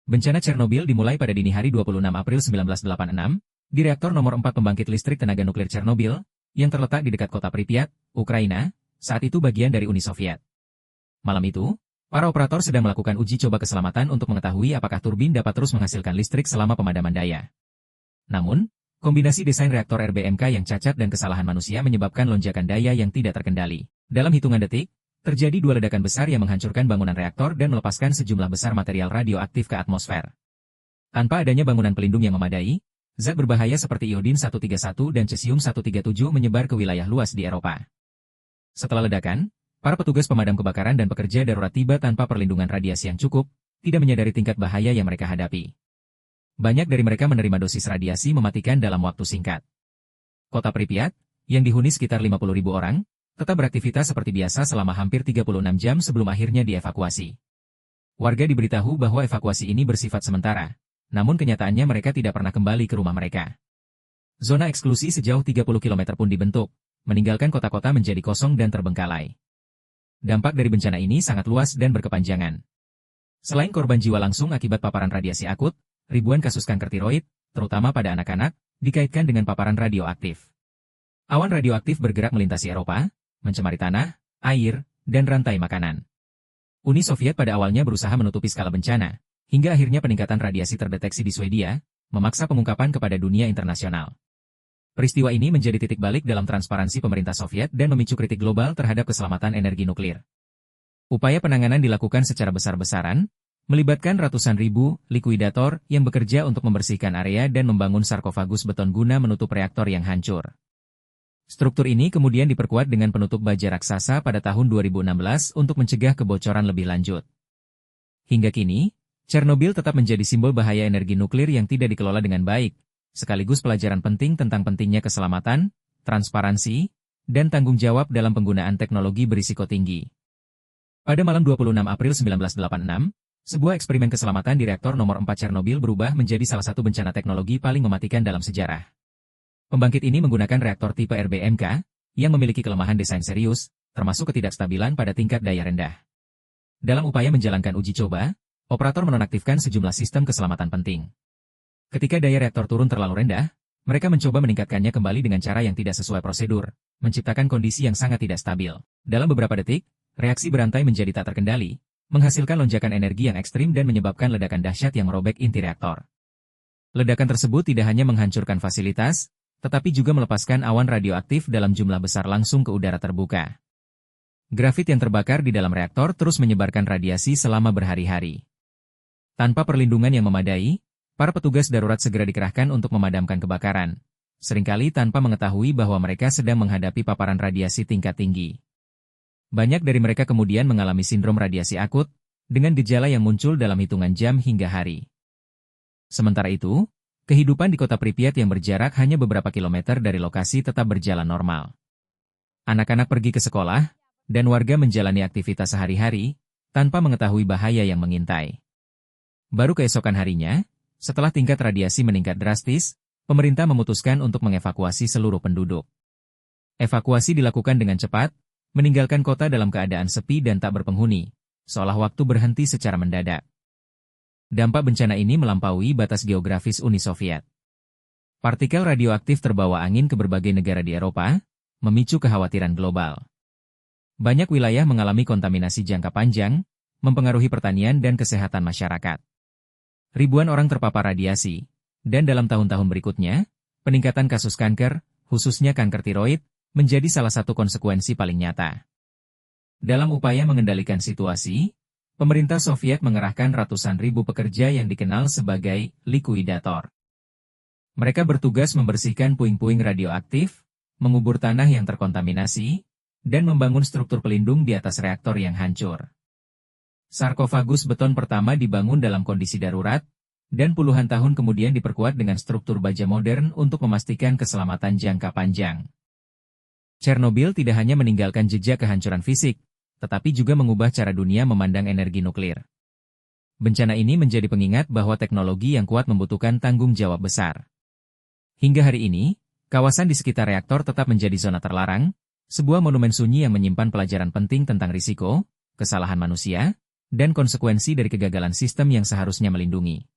Bencana Chernobyl dimulai pada dini hari 26 April 1986, di reaktor nomor 4 pembangkit listrik tenaga nuklir Chernobyl, yang terletak di dekat kota Pripyat, Ukraina, saat itu bagian dari Uni Soviet. Malam itu, para operator sedang melakukan uji coba keselamatan untuk mengetahui apakah turbin dapat terus menghasilkan listrik selama pemadaman daya. Namun, kombinasi desain reaktor RBMK yang cacat dan kesalahan manusia menyebabkan lonjakan daya yang tidak terkendali. Dalam hitungan detik, terjadi dua ledakan besar yang menghancurkan bangunan reaktor dan melepaskan sejumlah besar material radioaktif ke atmosfer. Tanpa adanya bangunan pelindung yang memadai, zat berbahaya seperti iodin 131 dan cesium-137 menyebar ke wilayah luas di Eropa. Setelah ledakan, para petugas pemadam kebakaran dan pekerja darurat tiba tanpa perlindungan radiasi yang cukup, tidak menyadari tingkat bahaya yang mereka hadapi. Banyak dari mereka menerima dosis radiasi mematikan dalam waktu singkat. Kota Pripyat, yang dihuni sekitar 50.000 orang, tetap beraktivitas seperti biasa selama hampir 36 jam sebelum akhirnya dievakuasi. Warga diberitahu bahwa evakuasi ini bersifat sementara, namun kenyataannya mereka tidak pernah kembali ke rumah mereka. Zona eksklusi sejauh 30 km pun dibentuk, meninggalkan kota-kota menjadi kosong dan terbengkalai. Dampak dari bencana ini sangat luas dan berkepanjangan. Selain korban jiwa langsung akibat paparan radiasi akut, ribuan kasus kanker tiroid, terutama pada anak-anak, dikaitkan dengan paparan radioaktif. Awan radioaktif bergerak melintasi Eropa, mencemari tanah, air, dan rantai makanan. Uni Soviet pada awalnya berusaha menutupi skala bencana, hingga akhirnya peningkatan radiasi terdeteksi di Swedia, memaksa pengungkapan kepada dunia internasional. Peristiwa ini menjadi titik balik dalam transparansi pemerintah Soviet dan memicu kritik global terhadap keselamatan energi nuklir. Upaya penanganan dilakukan secara besar-besaran, melibatkan ratusan ribu likuidator yang bekerja untuk membersihkan area dan membangun sarkofagus beton guna menutup reaktor yang hancur. Struktur ini kemudian diperkuat dengan penutup baja raksasa pada tahun 2016 untuk mencegah kebocoran lebih lanjut. Hingga kini, Chernobyl tetap menjadi simbol bahaya energi nuklir yang tidak dikelola dengan baik, sekaligus pelajaran penting tentang pentingnya keselamatan, transparansi, dan tanggung jawab dalam penggunaan teknologi berisiko tinggi. Pada malam 26 April 1986, sebuah eksperimen keselamatan di reaktor nomor 4 Chernobyl berubah menjadi salah satu bencana teknologi paling mematikan dalam sejarah. Pembangkit ini menggunakan reaktor tipe RBMK, yang memiliki kelemahan desain serius, termasuk ketidakstabilan pada tingkat daya rendah. Dalam upaya menjalankan uji coba, operator menonaktifkan sejumlah sistem keselamatan penting. Ketika daya reaktor turun terlalu rendah, mereka mencoba meningkatkannya kembali dengan cara yang tidak sesuai prosedur, menciptakan kondisi yang sangat tidak stabil. Dalam beberapa detik, reaksi berantai menjadi tak terkendali, menghasilkan lonjakan energi yang ekstrim dan menyebabkan ledakan dahsyat yang merobek inti reaktor. Ledakan tersebut tidak hanya menghancurkan fasilitas, tetapi juga melepaskan awan radioaktif dalam jumlah besar langsung ke udara terbuka. Grafit yang terbakar di dalam reaktor terus menyebarkan radiasi selama berhari-hari. Tanpa perlindungan yang memadai, para petugas darurat segera dikerahkan untuk memadamkan kebakaran, seringkali tanpa mengetahui bahwa mereka sedang menghadapi paparan radiasi tingkat tinggi. Banyak dari mereka kemudian mengalami sindrom radiasi akut, dengan gejala yang muncul dalam hitungan jam hingga hari. Sementara itu, kehidupan di kota Pripyat yang berjarak hanya beberapa kilometer dari lokasi tetap berjalan normal. Anak-anak pergi ke sekolah, dan warga menjalani aktivitas sehari-hari, tanpa mengetahui bahaya yang mengintai. Baru keesokan harinya, setelah tingkat radiasi meningkat drastis, pemerintah memutuskan untuk mengevakuasi seluruh penduduk. Evakuasi dilakukan dengan cepat, meninggalkan kota dalam keadaan sepi dan tak berpenghuni, seolah waktu berhenti secara mendadak. Dampak bencana ini melampaui batas geografis Uni Soviet. Partikel radioaktif terbawa angin ke berbagai negara di Eropa, memicu kekhawatiran global. Banyak wilayah mengalami kontaminasi jangka panjang, mempengaruhi pertanian dan kesehatan masyarakat. Ribuan orang terpapar radiasi, dan dalam tahun-tahun berikutnya, peningkatan kasus kanker, khususnya kanker tiroid, menjadi salah satu konsekuensi paling nyata. Dalam upaya mengendalikan situasi, pemerintah Soviet mengerahkan ratusan ribu pekerja yang dikenal sebagai likuidator. Mereka bertugas membersihkan puing-puing radioaktif, mengubur tanah yang terkontaminasi, dan membangun struktur pelindung di atas reaktor yang hancur. Sarkofagus beton pertama dibangun dalam kondisi darurat, dan puluhan tahun kemudian diperkuat dengan struktur baja modern untuk memastikan keselamatan jangka panjang. Chernobyl tidak hanya meninggalkan jejak kehancuran fisik, tetapi juga mengubah cara dunia memandang energi nuklir. Bencana ini menjadi pengingat bahwa teknologi yang kuat membutuhkan tanggung jawab besar. Hingga hari ini, kawasan di sekitar reaktor tetap menjadi zona terlarang, sebuah monumen sunyi yang menyimpan pelajaran penting tentang risiko, kesalahan manusia, dan konsekuensi dari kegagalan sistem yang seharusnya melindungi.